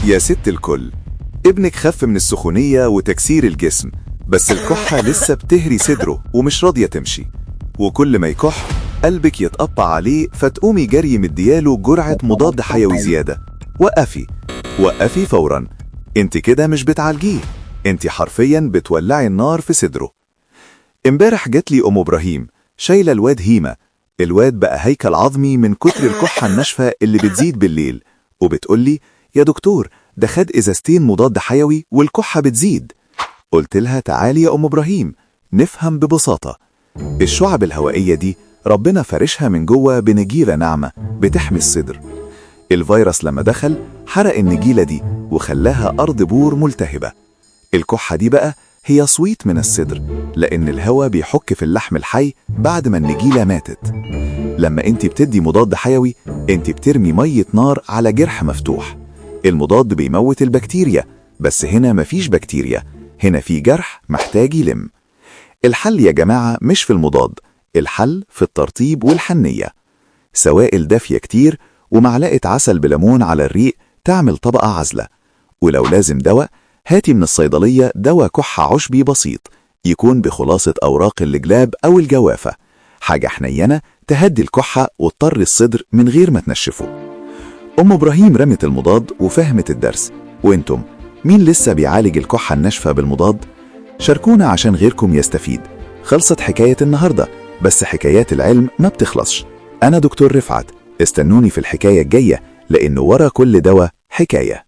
يا ست الكل، ابنك خف من السخونية وتكسير الجسم، بس الكحة لسه بتهري صدره ومش راضية تمشي، وكل ما يكح قلبك يتقطع عليه فتقومي جري مدياله جرعة مضاد حيوي زيادة. وقفي وقفي فورا، انت كده مش بتعالجيه، انت حرفيا بتولعي النار في صدره. امبارح جات لي ام ابراهيم شايله الواد هيمة، الواد بقى هيكل عظمي من كتر الكحة الناشفة اللي بتزيد بالليل، وبتقولي يا دكتور ده خد ازازتين مضاد حيوي والكحة بتزيد. قلت لها تعالي يا ام ابراهيم نفهم ببساطة، الشعب الهوائية دي ربنا فرشها من جوه بنجيلة ناعمة بتحمي الصدر. الفيروس لما دخل حرق النجيلة دي وخلاها أرض بور ملتهبة. الكحة دي بقى هي صويت من الصدر، لأن الهواء بيحك في اللحم الحي بعد ما النجيلة ماتت. لما انت بتدي مضاد حيوي انت بترمي مية نار على جرح مفتوح. المضاد بيموت البكتيريا، بس هنا مفيش بكتيريا، هنا في جرح محتاج يلم. الحل يا جماعة مش في المضاد، الحل في الترطيب والحنية. سوائل دافية كتير ومعلقة عسل بليمون على الريق تعمل طبقة عزلة. ولو لازم دواء هاتي من الصيدلية دواء كحة عشبي بسيط يكون بخلاصة أوراق اللجلاب أو الجوافة، حاجة حنينة تهدي الكحة وتطر الصدر من غير ما تنشفه. أم إبراهيم رمت المضاد وفهمت الدرس، وانتم مين لسه بيعالج الكحة الناشفة بالمضاد؟ شاركونا عشان غيركم يستفيد. خلصت حكاية النهاردة، بس حكايات العلم ما بتخلصش. أنا دكتور رفعت، استنوني في الحكاية الجاية، لأنه ورا كل دواء حكاية.